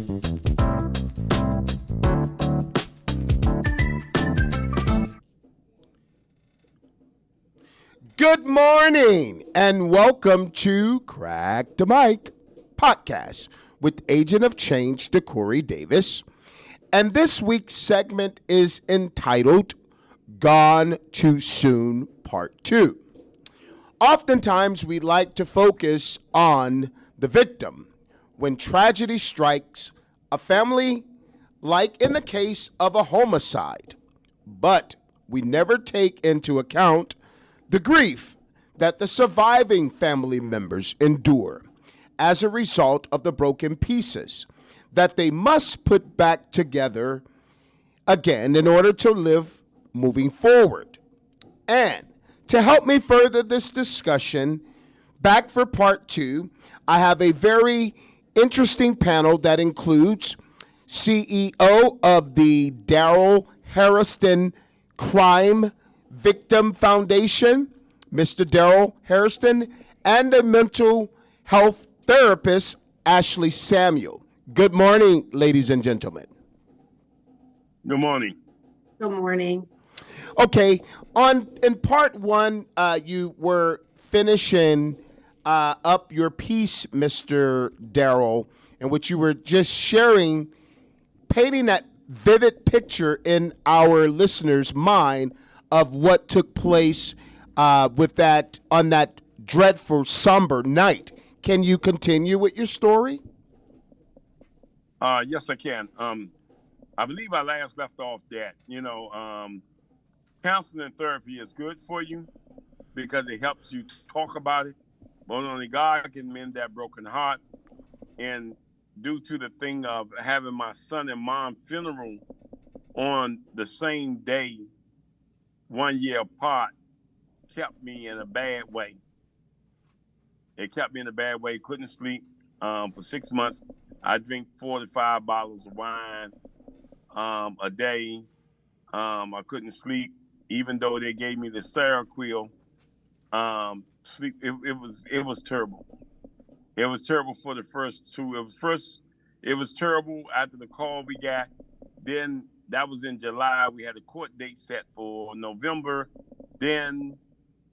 Good morning and welcome to Crack the Mic podcast with Agent of Change, DeCorey Davis. And this week's segment is entitled Gone Too Soon Part 2. Oftentimes we like to focus on the victim. When tragedy strikes a family, like in the case of a homicide, but we never take into account the grief that the surviving family members endure as a result of the broken pieces that they must put back together again in order to live moving forward. And to help me further this discussion, back for part 2, I have a very interesting panel that includes CEO of the Darrell Hairston Crime Victim Foundation, Mr. Darrell Hairston, and a mental health therapist, Ashley Samuel. Good morning, ladies and gentlemen. Good morning. Good morning. Okay, in part 1, you were finishing up your piece, Mr. Darrell, in which you were just sharing, painting that vivid picture in our listeners' mind of what took place with that on that dreadful, somber night. Can you continue with your story? Yes, I can. I believe I last left off that, counseling and therapy is good for you because it helps you talk about it. But only God can mend that broken heart. And due to the thing of having my son and mom funeral on the same day, 1 year apart, kept me in a bad way. It kept me in a bad way. Couldn't sleep for 6 months. I drink 4 to 5 bottles of wine a day. I couldn't sleep, even though they gave me the Seroquel. Sleep. It was terrible. It was terrible for the first 2. It was terrible after the call we got. Then that was in July. We had a court date set for November. Then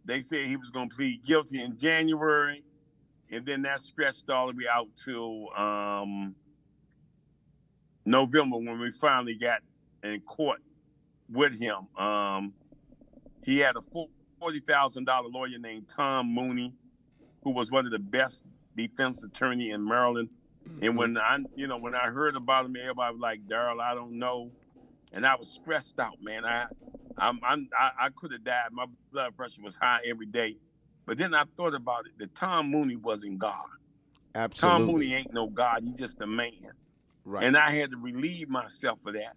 they said he was going to plead guilty in January. And then that stretched all the way out till November when we finally got in court with him. He had a $40,000 lawyer named Tom Mooney, who was one of the best defense attorney in Maryland. And when I heard about him, everybody was like, Darrell, I don't know. And I was stressed out, man. I could have died. My blood pressure was high every day. But then I thought about it, that Tom Mooney wasn't God. Absolutely. Tom Mooney ain't no God. He's just a man. Right. And I had to relieve myself of that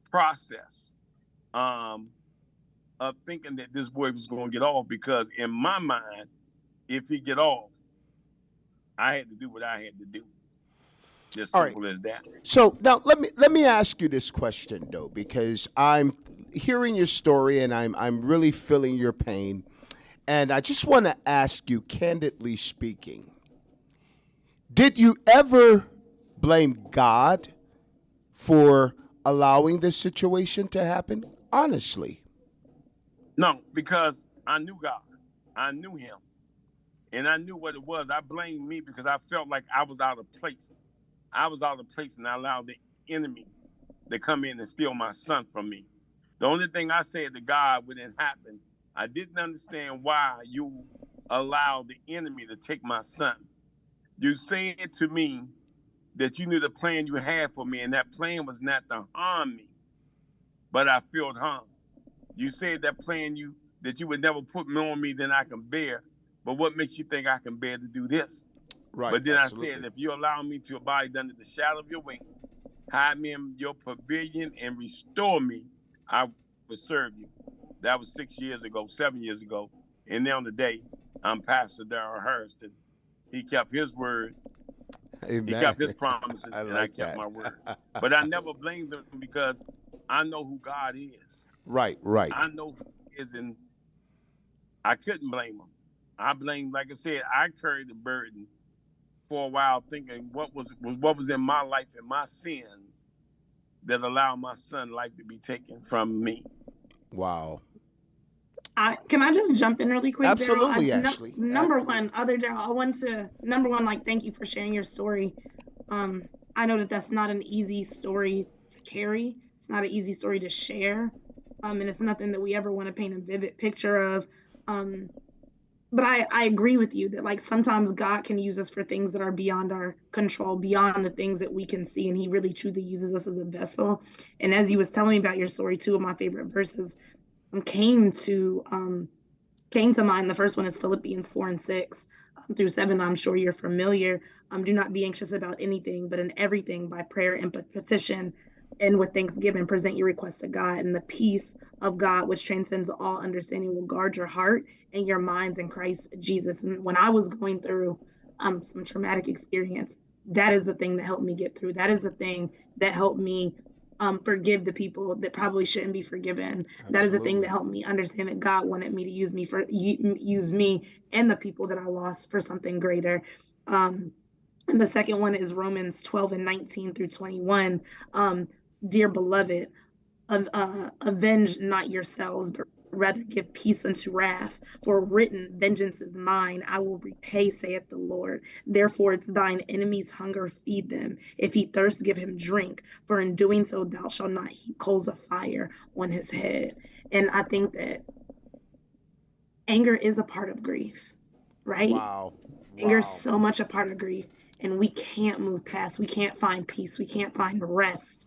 process of thinking that this boy was going to get off, because in my mind, if he get off, I had to do what I had to do. Just simple as that. So now let me ask you this question though, because I'm hearing your story and I'm really feeling your pain, and I just want to ask you, candidly speaking, did you ever blame God for allowing this situation to happen? Honestly. No, because I knew God. I knew him. And I knew what it was. I blamed me because I felt like I was out of place. I was out of place, and I allowed the enemy to come in and steal my son from me. The only thing I said to God when it happened, I didn't understand why you allowed the enemy to take my son. You said to me that you knew the plan you had for me, and that plan was not to harm me, but I felt harm. You said that plan that you would never put more on me than I can bear, but what makes you think I can bear to do this? Right. But then absolutely. I said, if you allow me to abide under the shadow of your wing, hide me in your pavilion and restore me, I will serve you. That was 7 years ago. And now today, I'm Pastor Darrell Hairston. He kept his word. Amen. He kept his promises, I and like I kept that. my word. But I never blamed him because I know who God is. Right. I know who he is, and I couldn't blame him. I blame, like I said, I carried the burden for a while thinking what was in my life and my sins that allowed my son life to be taken from me. Wow. Can I just jump in really quick, Daryl? Absolutely, Ashley. Number one, other Daryl, I want to like thank you for sharing your story. I know that that's not an easy story to carry. It's not an easy story to share, and it's nothing that we ever want to paint a vivid picture of. But I agree with you that like sometimes God can use us for things that are beyond our control, beyond the things that we can see, and He really truly uses us as a vessel. And as you was telling me about your story, two of my favorite verses came to mind. The first one is Philippians 4:6 through 7. I'm sure you're familiar. Do not be anxious about anything, but in everything by prayer and petition and with thanksgiving, present your requests to God, and the peace of God, which transcends all understanding, will guard your heart and your minds in Christ Jesus. And when I was going through some traumatic experience, that is the thing that helped me get through. That is the thing that helped me forgive the people that probably shouldn't be forgiven. Absolutely. That is the thing that helped me understand that God wanted me to use me and the people that I lost for something greater. And the second one is Romans 12:19 through 21. Dear beloved, avenge not yourselves, but rather give peace unto wrath. For written, vengeance is mine, I will repay, saith the Lord. Therefore it's thine enemy's hunger, feed them. If he thirst, give him drink. For in doing so, thou shalt not heap coals of fire on his head. And I think that anger is a part of grief, right? Wow. Anger is so much a part of grief. And we can't move past, we can't find peace, we can't find rest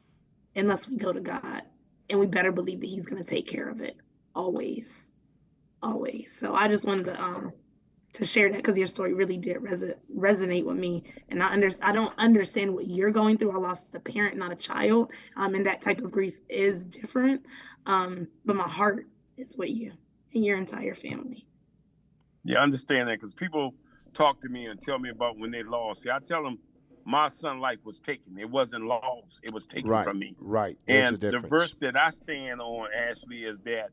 unless we go to God. And we better believe that He's going to take care of it. Always. So I just wanted to share that because your story really did resonate with me. And I don't understand what you're going through. I lost a parent, not a child. And that type of grief is different. But my heart is with you and your entire family. Yeah, I understand that because people talk to me and tell me about when they lost. See, I tell them my son's life was taken. It wasn't lost. It was taken from me. Right. There's and a difference. The verse that I stand on, Ashley, is that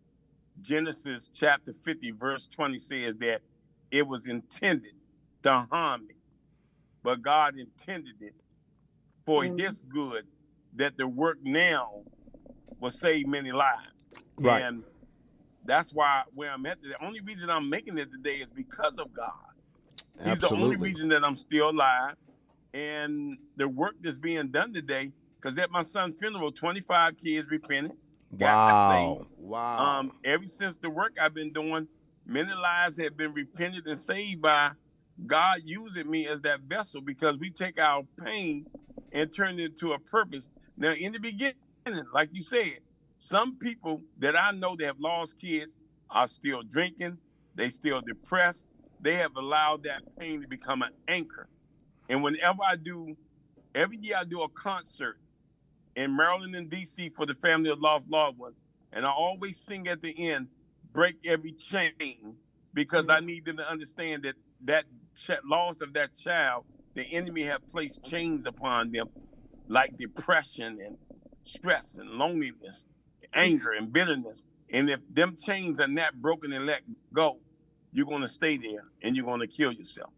Genesis chapter 50, verse 20 says that it was intended to harm me, but God intended it for His good, that the work now will save many lives. Right. And that's why where I'm at, the only reason I'm making it today is because of God. He's Absolutely. the only reason that I'm still alive. And the work that's being done today, because at my son's funeral, 25 kids repented. Wow. Ever since the work I've been doing, many lives have been repented and saved by God using me as that vessel, because we take our pain and turn it into a purpose. Now, in the beginning, like you said, some people that I know that have lost kids are still drinking. They still depressed. They have allowed that pain to become an anchor. And whenever every year I do a concert in Maryland and D.C. for the family of lost loved ones. And I always sing at the end, break every chain, because I need them to understand that loss of that child, the enemy have placed chains upon them, like depression and stress and loneliness, anger and bitterness. And if them chains are not broken and let go, you're going to stay there and you're going to kill yourself.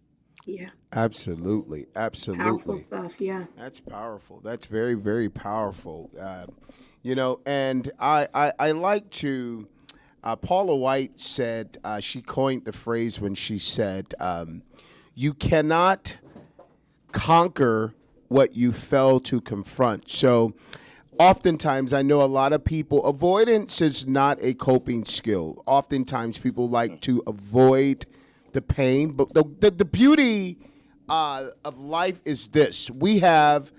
Yeah. Absolutely. Powerful stuff. Yeah. That's powerful. That's very, very powerful. And I like to, Paula White said, she coined the phrase when she said, you cannot conquer what you fail to confront. So oftentimes, I know a lot of people, avoidance is not a coping skill. Oftentimes people like to avoid the pain, but the beauty of life is this: we have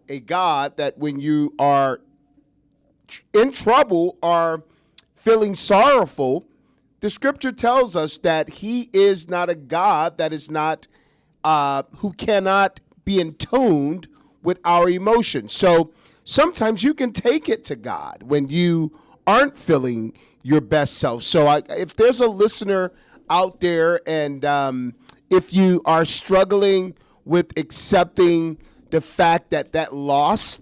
a God that when you are in trouble or feeling sorrowful, the scripture tells us that He is not a God that is not who cannot be in tune with our emotions. So sometimes you can take it to God when you aren't feeling your best self. So if there's a listener out there, and if you are struggling with accepting the fact that loss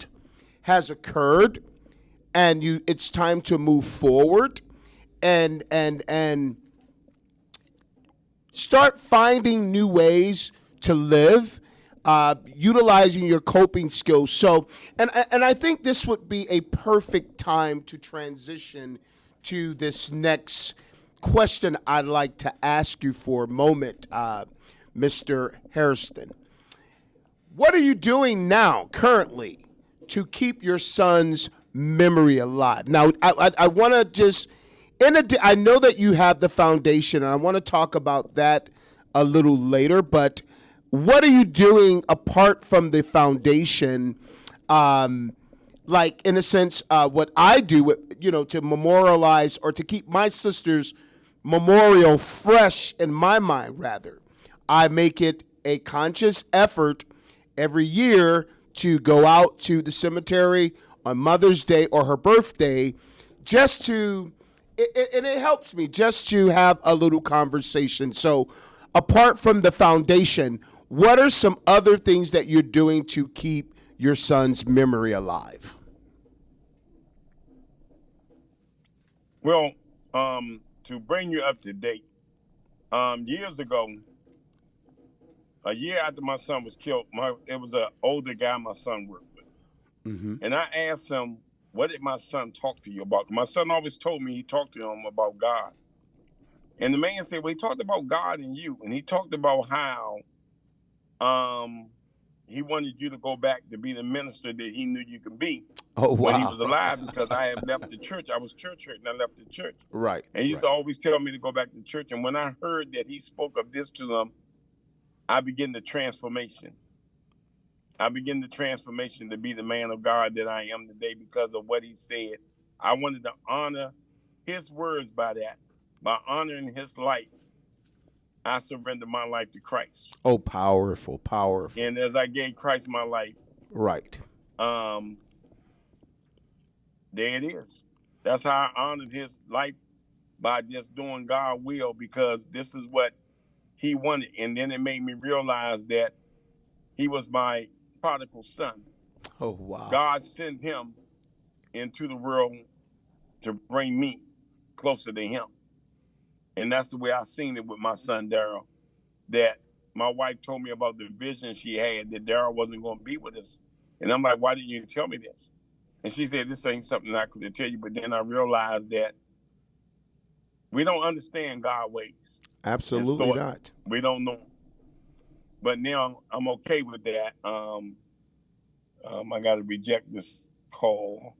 has occurred, and it's time to move forward and start finding new ways to live. utilizing your coping skills. So, and I think this would be a perfect time to transition to this next question I'd like to ask you for a moment, Mr. Hairston. What are you doing now, currently, to keep your son's memory alive? Now, I want to just, I know that you have the foundation, and I want to talk about that a little later, but what are you doing apart from the foundation? Like, in a sense, what I do, to memorialize or to keep my sister's memorial fresh in my mind, rather. I make it a conscious effort every year to go out to the cemetery on Mother's Day or her birthday, just to, and it helps me just to have a little conversation. So apart from the foundation, what are some other things that you're doing to keep your son's memory alive? Well, to bring you up to date, years ago, a year after my son was killed, it was an older guy my son worked with. Mm-hmm. And I asked him, what did my son talk to you about? My son always told me he talked to him about God. And the man said, well, he talked about God and you. And he talked about how he wanted you to go back to be the minister that he knew you could be. Oh, wow. When he was alive, because I had left the church. I was church hurt and I left the church. Right. And he used to always tell me to go back to church. And when I heard that he spoke of this to them, I began the transformation. I began the transformation to be the man of God that I am today because of what he said. I wanted to honor his words by that. By honoring his life, I surrendered my life to Christ. Oh, powerful, powerful. And as I gave Christ my life, right. There it is. That's how I honored his life, by just doing God's will, because this is what he wanted. And then it made me realize that he was my prodigal son. Oh, wow. God sent him into the world to bring me closer to him. And that's the way I seen it with my son, Daryl, that my wife told me about the vision she had that Daryl wasn't going to be with us. And I'm like, why didn't you tell me this? And she said, this ain't something I could tell you. But then I realized that we don't understand God's ways. Absolutely not. We don't know. But now I'm okay with that. I got to reject this call.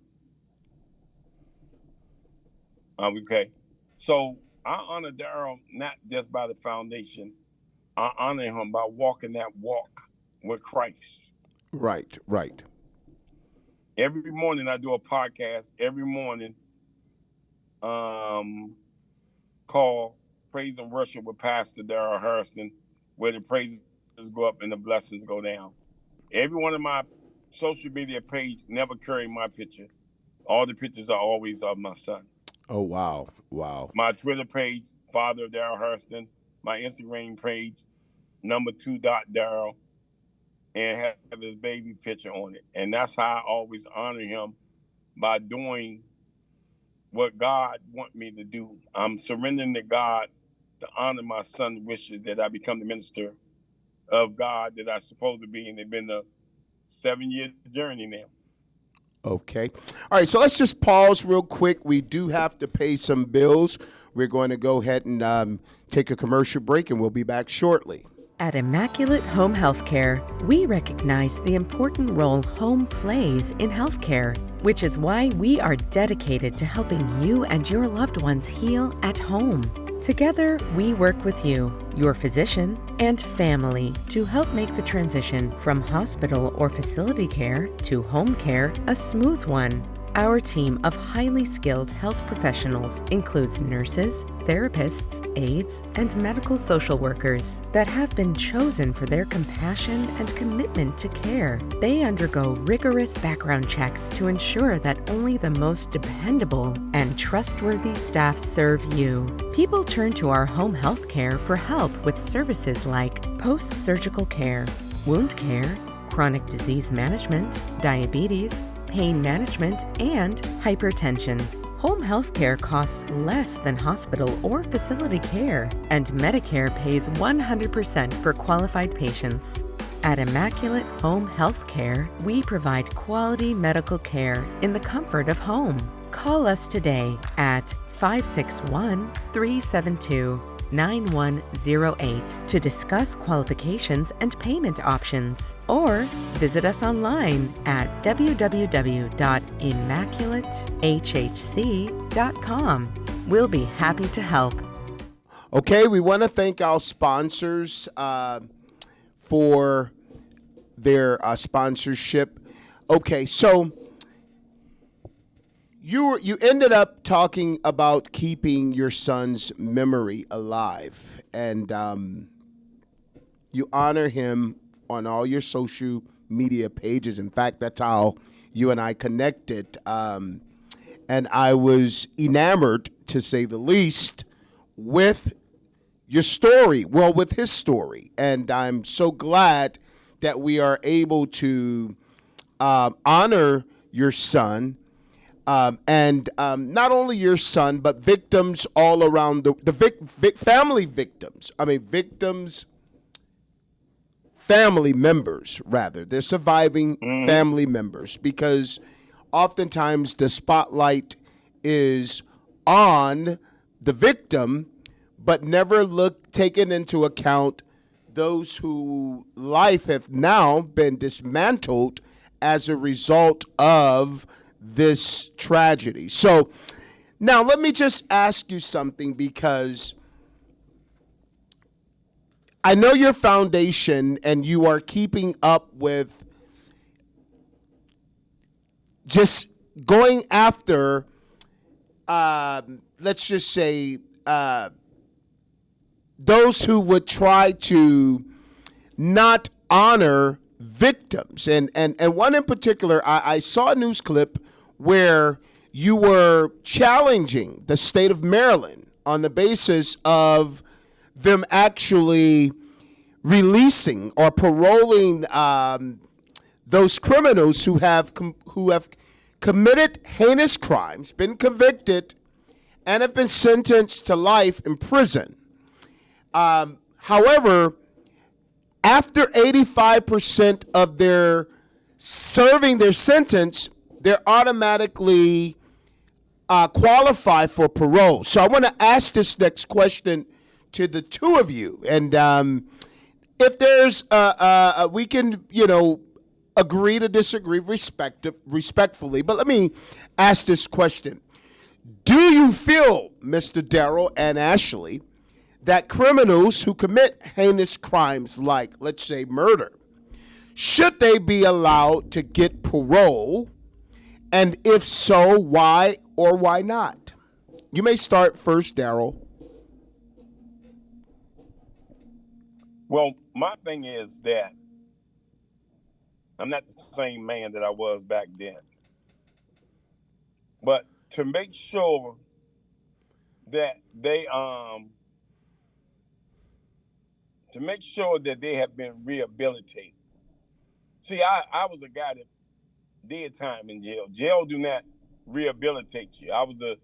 Okay. So I honor Daryl not just by the foundation. I honor him by walking that walk with Christ. Right, right. Every morning I do a podcast. Every morning, called Praise and Worship with Pastor Daryl Hairston, where the praises go up and the blessings go down. Every one of my social media page never carry my picture. All the pictures are always of my son. Oh, wow. Wow. My Twitter page, Father Daryl Hairston. My Instagram page, #2.Daryl, and have his baby picture on it. And that's how I always honor him, by doing what God want me to do. I'm surrendering to God to honor my son's wishes, that I become the minister of God that I'm supposed to be. And it's been a 7-year journey now. Okay. All right. So let's just pause real quick. We do have to pay some bills. We're going to go ahead and take a commercial break, and we'll be back shortly. At Immaculate Home Healthcare, we recognize the important role home plays in healthcare, which is why we are dedicated to helping you and your loved ones heal at home. Together, we work with you, your physician, and family to help make the transition from hospital or facility care to home care a smooth one. Our team of highly skilled health professionals includes nurses, therapists, aides, and medical social workers that have been chosen for their compassion and commitment to care. They undergo rigorous background checks to ensure that only the most dependable and trustworthy staff serve you. People turn to our home health care for help with services like post-surgical care, wound care, chronic disease management, diabetes, pain management, and hypertension. Home health care costs less than hospital or facility care, and Medicare pays 100% for qualified patients. At Immaculate Home Healthcare, we provide quality medical care in the comfort of home. Call us today at 561-372-9108 to discuss qualifications and payment options, or visit us online at www.immaculateHHC.com. We'll be happy to help. Okay, we want to thank our sponsors for their sponsorship. Okay, so you ended up talking about keeping your son's memory alive, and you honor him on all your social media pages. In fact, that's how you and I connected, and I was enamored, to say the least, with your story, with his story. And I'm so glad that we are able to honor your son, and not only your son, but victims all around family victims. Family members, rather. They're surviving family members, because oftentimes the spotlight is on the victim, but never taken into account those whose life have now been dismantled as a result of this tragedy. So now let me just ask you something, because I know your foundation and you are keeping up with just going after, let's just say, those who would try to not honor victims. And one in particular, I saw a news clip where you were challenging the state of Maryland on the basis of them actually releasing or paroling those criminals who have committed heinous crimes, been convicted, and have been sentenced to life in prison. However, after 85% of their serving their sentence, they're automatically qualify for parole. So I want to ask this next question to the two of you, and if there's we can agree to disagree respectfully. But let me ask this question: do you feel, Mr. Darrell and Ashley, that criminals who commit heinous crimes like, let's say, murder, should they be allowed to get parole? And if so, why or why not? You may start first, Darrell. Well, my thing is that I'm not the same man that I was back then. But to make sure that they have been rehabilitated. See, I was a guy that did time in jail. Jail do not rehabilitate you. I was a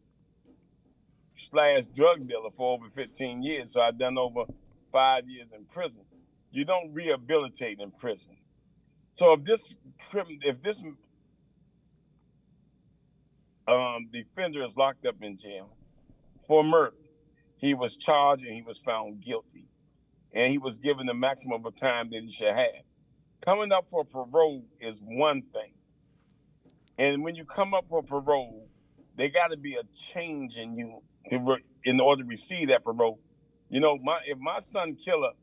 / drug dealer for over 15 years, so I've done over 5 years in prison. You don't rehabilitate in prison. So if this defender is locked up in jail for murder, he was charged and he was found guilty, and he was given the maximum of time that he should have. Coming up for parole is one thing. And when you come up for parole, there got to be a change in you in order to receive that parole. If my son killer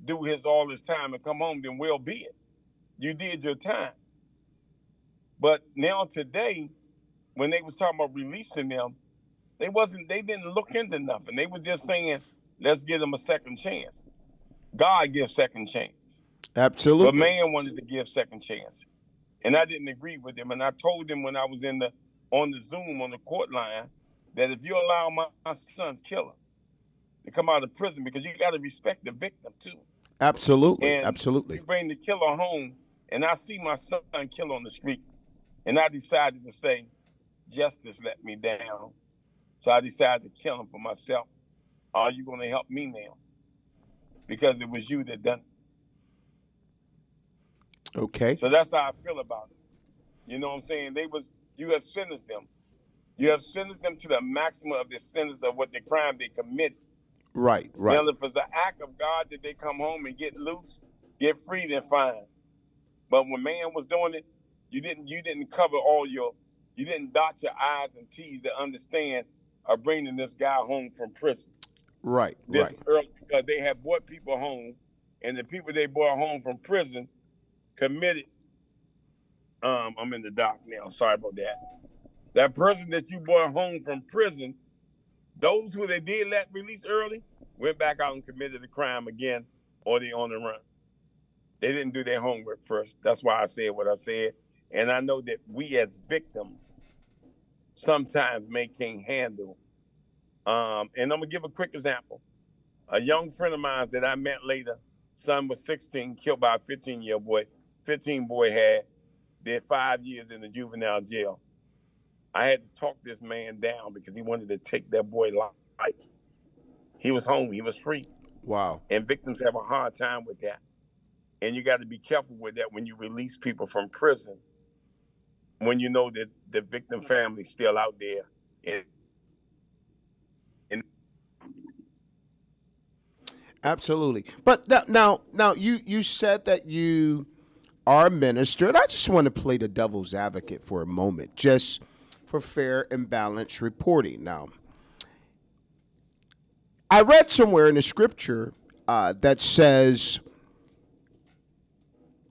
do all his time and come home, then well be it. You did your time. But now today, when they was talking about releasing them, they didn't look into nothing. They were just saying, let's give them a second chance. God gives second chance. Absolutely. But man wanted to give second chance. And I didn't agree with him. And I told him when I was on the Zoom on the court line that if you allow my son's killer to come out of prison, because you got to respect the victim too. Absolutely. And absolutely. You bring the killer home, and I see my son killed on the street, and I decided to say, justice let me down. So I decided to kill him for myself. Are you going to help me now? Because it was you that done it. Okay. So that's how I feel about it. You know what I'm saying? You have sentenced them. You have sentenced them to the maximum of the sentence of what the crime they committed. Right. Right. Now, if it's an act of God that they come home and get loose, get free, then fine. But when man was doing it, you didn't cover you didn't dot your I's and T's to understand of bringing this guy home from prison. Right. Right. This early, because they had brought people home, and the people they brought home from prison committed. I'm in the dock now. Sorry about that. That person that you brought home from prison, those who they did let release early, went back out and committed the crime again, or they on the run. They didn't do their homework first. That's why I said what I said. And I know that we as victims sometimes can't handle. And I'm gonna give a quick example. A young friend of mine that I met later, son was 16, killed by a 15-year boy. 15 boy did 5 years in the juvenile jail. I had to talk this man down because he wanted to take that boy life. He was home, he was free. Wow. And victims have a hard time with that. And you got to be careful with that when you release people from prison, when you know that the victim family's still out there. And Absolutely. But now, you said that you are a minister, and I just want to play the devil's advocate for a moment, just for fair and balanced reporting. Now, I read somewhere in the scripture that says,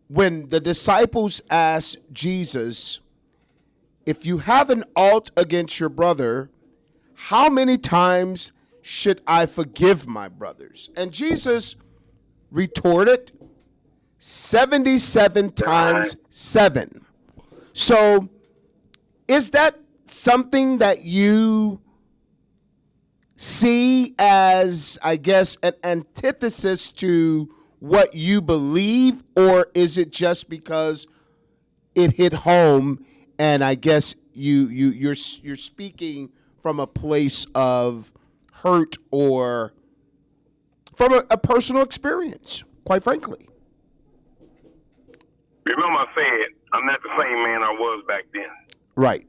when the disciples asked Jesus, if you have an ought against your brother, how many times should I forgive my brothers? And Jesus retorted, 77 times 7. So is that something that you see as, I guess, an antithesis to what you believe, or is it just because it hit home and I guess you're speaking from a place of hurt or from a personal experience, quite frankly? Remember I said, I'm not the same man I was back then. Right.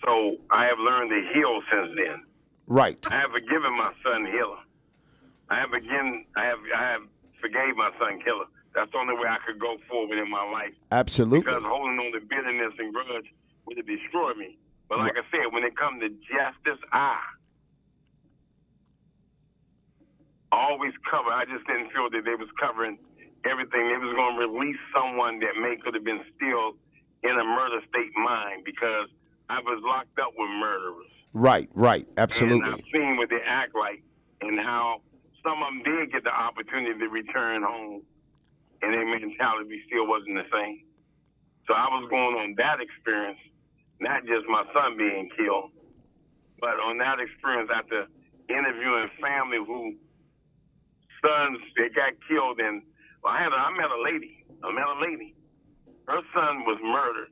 So I have learned to heal since then. Right. I have forgiven my son Hiller. I have forgave my son Killer. That's the only way I could go forward in my life. Absolutely. Because holding on to bitterness and grudge would have destroyed me. But like I said, when it comes to justice, I always cover. I just didn't feel that they was covering everything. They was going to release someone that could have been still in a murder state mind, because I was locked up with murderers. Right. Absolutely. And I've seen what they act like and how some of them did get the opportunity to return home, and their mentality still wasn't the same. So I was going on that experience, not just my son being killed, but on that experience after interviewing family who sons that got killed. And I met a lady. Her son was murdered.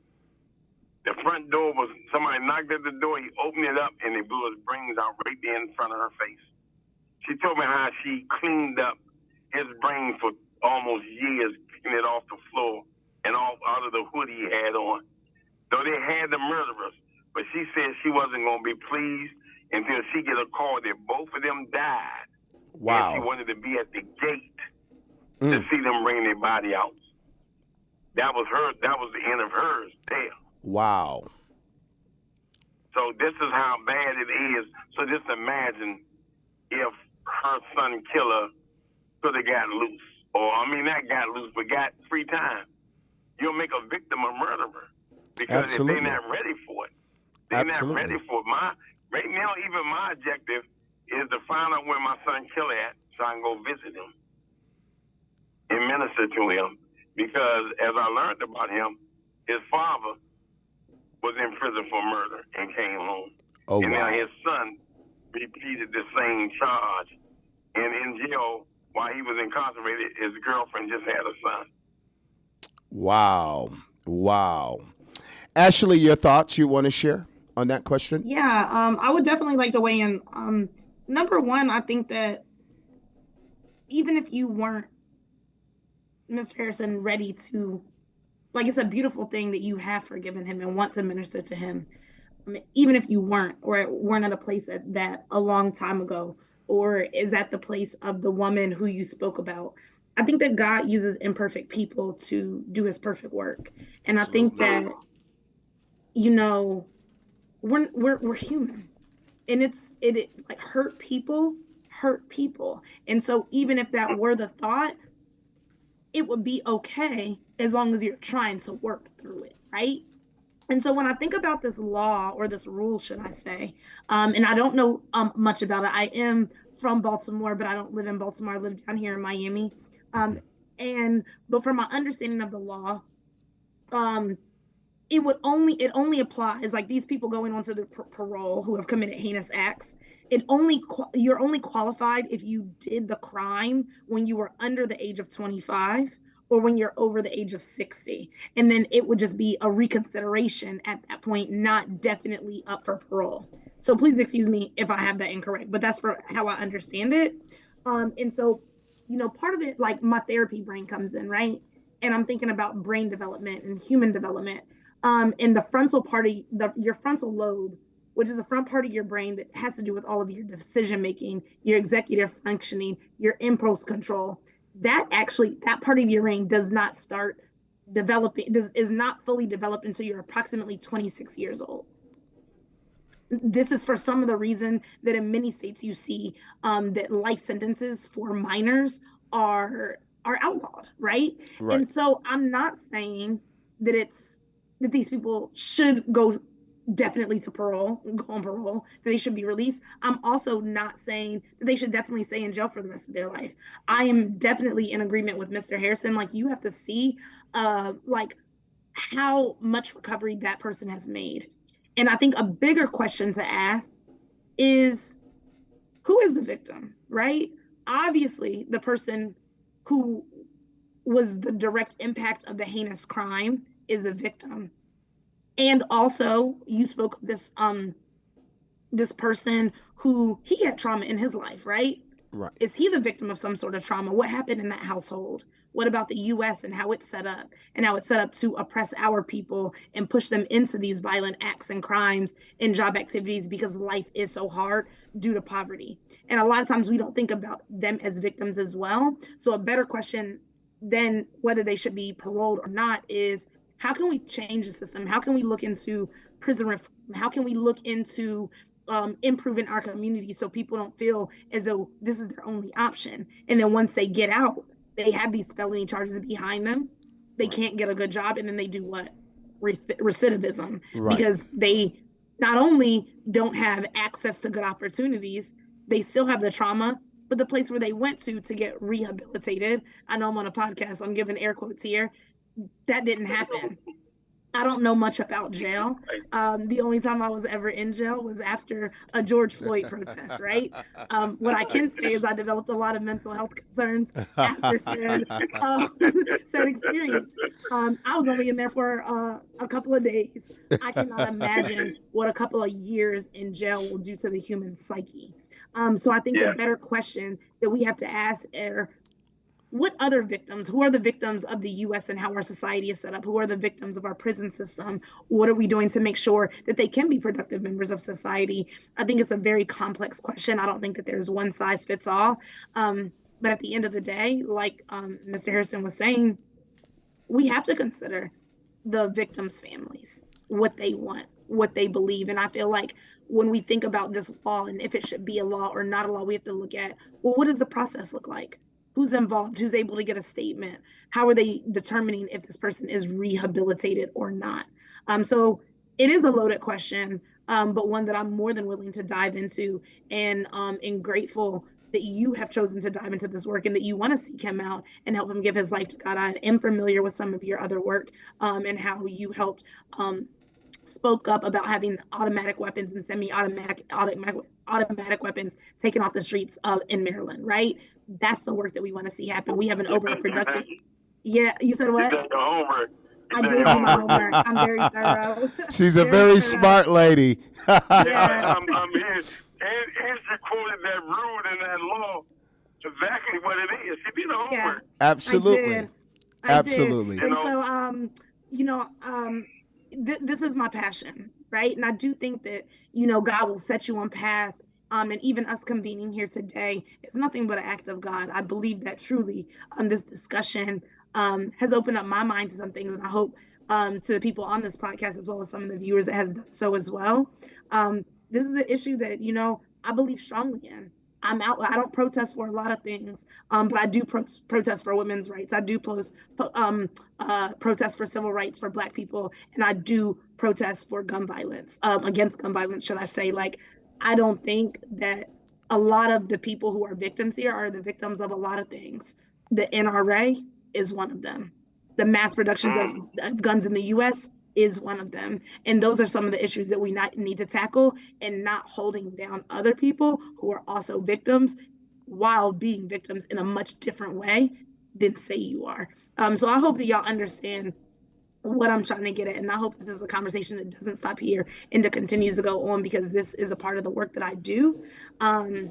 The front door was, somebody knocked at the door, he opened it up, and they blew his brains out right there in front of her face. She told me how she cleaned up his brain for almost years, picking it off the floor and off out of the hood he had on. So they had the murderers, but she said she wasn't going to be pleased until she get a call that both of them died. Wow. And she wanted to be at the gate to see them bring their body out. That was the end of hers there. Wow. So this is how bad it is. So just imagine if her son Killer could have got loose. Or, not got loose, but got free time. You'll make a victim a murderer. Because Absolutely. if they're not ready for it. They're Absolutely. not ready for it. Right now, even my objective is to find out where my son Killer at so I can go visit him and minister to him. Because as I learned about him, his father was in prison for murder and came home. Oh, and wow. now his son repeated the same charge. And in jail, while he was incarcerated, his girlfriend just had a son. Wow. Ashley, your thoughts you want to share on that question? Yeah, I would definitely like to weigh in. Number one, I think that even if you weren't Mr. Harrison ready to, like, it's a beautiful thing that you have forgiven him and want to minister to him. I mean, even if you weren't at a place that a long time ago, or is at the place of the woman who you spoke about. I think that God uses imperfect people to do his perfect work. And I think Absolutely. that, you know, we're human. And it like hurt people. And so even if that were the thought, it would be okay as long as you're trying to work through it, right? And so when I think about this law, or this rule, should I say, and I don't know much about it. I am from Baltimore, but I don't live in Baltimore. I live down here in Miami. Um, but from my understanding of the law, um, it only applies, like, these people going onto the parole who have committed heinous acts. You're only qualified if you did the crime when you were under the age of 25, or when you're over the age of 60, and then it would just be a reconsideration at that point, not definitely up for parole. So please excuse me if I have that incorrect, but that's for how I understand it. And so, part of it, like, my therapy brain comes in, right? And I'm thinking about brain development and human development. In the frontal part of your frontal lobe, which is the front part of your brain that has to do with all of your decision making, your executive functioning, your impulse control. That part of your brain does not start developing, is not fully developed until you're approximately 26 years old. This is for some of the reason that in many states you see that life sentences for minors are outlawed, right? Right. And so I'm not saying that these people should go definitely to parole, go on parole, that they should be released. I'm also not saying that they should definitely stay in jail for the rest of their life. I am definitely in agreement with Mr. Harrison. Like, you have to see like how much recovery that person has made. And I think a bigger question to ask is, who is the victim, right? Obviously, the person who was the direct impact of the heinous crime is a victim. And also, you spoke of this person who, he had trauma in his life, right? Right. Is he the victim of some sort of trauma? What happened in that household? What about the US and how it's set up, and how it's set up to oppress our people and push them into these violent acts and crimes and job activities because life is so hard due to poverty? And a lot of times we don't think about them as victims as well. So a better question than whether they should be paroled or not is, how can we change the system? How can we look into prison reform? How can we look into improving our community so people don't feel as though this is their only option? And then once they get out, they have these felony charges behind them. They can't get a good job, and then they do what? Recidivism, Right. because they not only don't have access to good opportunities, they still have the trauma, but the place where they went to get rehabilitated. I know I'm on a podcast, I'm giving air quotes here. That didn't happen. I don't know much about jail. The only time I was ever in jail was after a George Floyd protest, right? What I can say is I developed a lot of mental health concerns after said experience. I was only in there for a couple of days. I cannot imagine what a couple of years in jail will do to the human psyche. So I think the better question that we have to ask are, what other victims? Who are the victims of the US and how our society is set up? Who are the victims of our prison system? What are we doing to make sure that they can be productive members of society? I think it's a very complex question. I don't think that there's one size fits all. But at the end of the day, like Mr. Harrison was saying, we have to consider the victims' families, what they want, what they believe. And I feel like when we think about this law and if it should be a law or not a law, we have to look at, well, what does the process look like? Who's involved? Who's able to get a statement? How are they determining if this person is rehabilitated or not? So it is a loaded question, but one that I'm more than willing to dive into, and grateful that you have chosen to dive into this work and that you want to seek him out and help him give his life to God. I am familiar with some of your other work and how you helped spoke up about having automatic weapons and semi-automatic weapons taken off the streets in Maryland, right? That's the work that we want to see happen. We have an overproductive. Yeah, you said what? You done your homework. I did do my homework. I'm very thorough. She's a very smart lady. Yeah. I'm here. And she quoted that rule in that law exactly what it is. She did the homework. Absolutely. I Absolutely. did. And so, this is my passion, right? And I do think that, God will set you on path. And even us convening here today is nothing but an act of God. I believe that truly. This discussion has opened up my mind to some things, and I hope to the people on this podcast, as well as some of the viewers, that has done so as well. This is an issue that, I believe strongly in. I don't protest for a lot of things, but I do protest for women's rights. I do protest for civil rights for Black people, and I do protest for gun violence, against gun violence, should I say. Like, I don't think that a lot of the people who are victims here are the victims of a lot of things. The NRA is one of them. The mass productions of guns in the U.S. is one of them. And those are some of the issues that we need to tackle, and not holding down other people who are also victims while being victims in a much different way than say you are. So I hope that y'all understand what I'm trying to get at. And I hope that this is a conversation that doesn't stop here and that continues to go on, because this is a part of the work that I do. And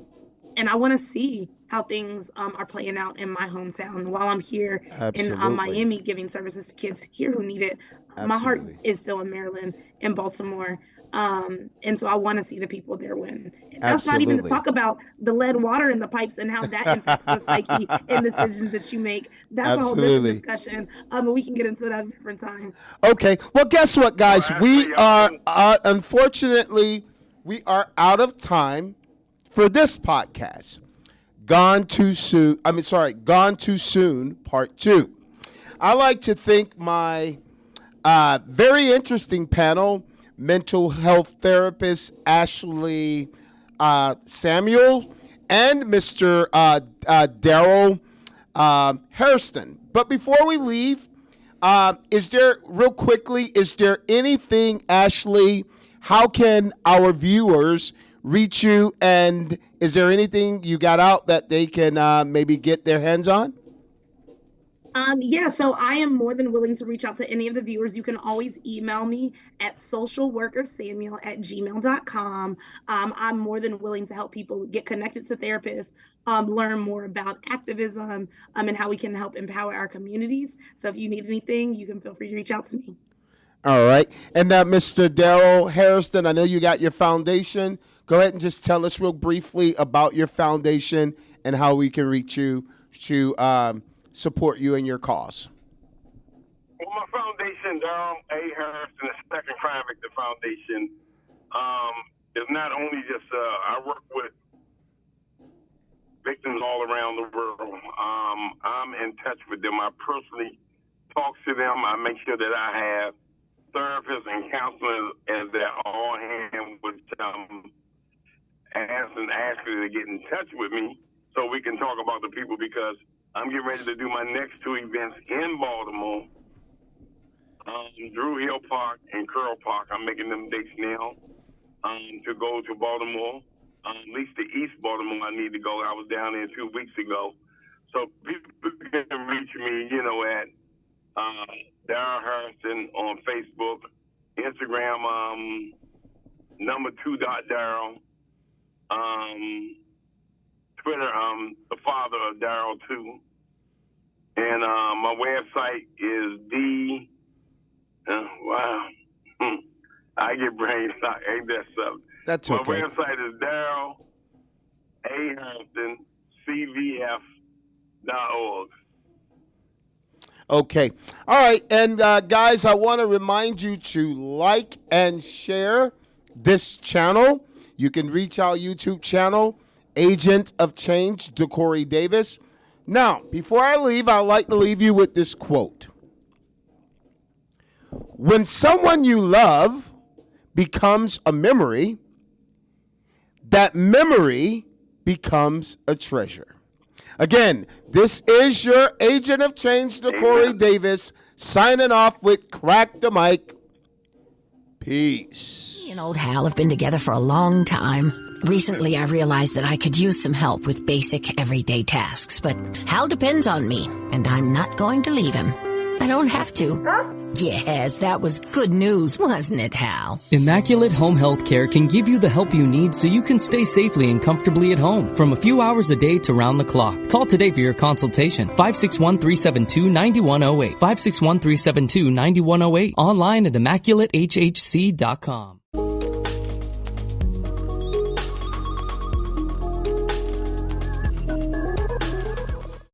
I want to see how things are playing out in my hometown while I'm here in Miami, giving services to kids here who need it. My heart is still in Maryland and Baltimore. And so I want to see the people there win. And that's not even to talk about the lead water in the pipes and how that impacts the psyche and decisions that you make. That's a whole different discussion. But we can get into that at a different time. Okay. Well, guess what, guys? We are, unfortunately, we are out of time for this podcast. Gone Too Soon, Part 2. I like to thank my very interesting panel, mental health therapist Ashley Samuel and Mr. Daryl Hairston. But before we leave, is there anything, Ashley, how can our viewers reach you, and is there anything you got out that they can maybe get their hands on? So I am more than willing to reach out to any of the viewers. You can always email me at socialworkersamuel@gmail.com. I'm more than willing to help people get connected to therapists, learn more about activism, and how we can help empower our communities. So if you need anything, you can feel free to reach out to me. All right. And Mr. Daryl Hairston, I know you got your foundation. Go ahead and just tell us real briefly about your foundation and how we can reach you to support you in your cause. Well, my foundation, Daryl A. Hairston, the Second Crime Victim Foundation, is not only just, I work with victims all around the world. I'm in touch with them. I personally talk to them. I make sure that I have therapists and counselors as they're all hand with asking to get in touch with me so we can talk about the people, because I'm getting ready to do my next 2 events in Baltimore, Drew Hill Park and Curl Park. I'm making them dates now to go to Baltimore. At least to East Baltimore I need to go. I was down there 2 weeks ago. So people can reach me, at Daryl Hairston on Facebook, Instagram, #2.Daryl, Twitter, the father of Daryl 2, and my website is I get brain shock. Ain't that something? That's okay. My website is Daryl A. Hairston, CVF.org. Okay. All right. And guys, I want to remind you to like and share this channel. You can reach our YouTube channel, Agent of Change, DeCorey Davis. Now, before I leave, I'd like to leave you with this quote. When someone you love becomes a memory, that memory becomes a treasure. Again, this is your Agent of Change, DeCorey Davis, signing off with Crack the Mic. Peace. Me and old Hal have been together for a long time. Recently, I realized that I could use some help with basic everyday tasks, but Hal depends on me, and I'm not going to leave him. I don't have to. Yes, that was good news, wasn't it, Hal? Immaculate Home Health Care can give you the help you need so you can stay safely and comfortably at home from a few hours a day to round the clock. Call today for your consultation. 561-372-9108. 561-372-9108. Online at ImmaculateHHC.com.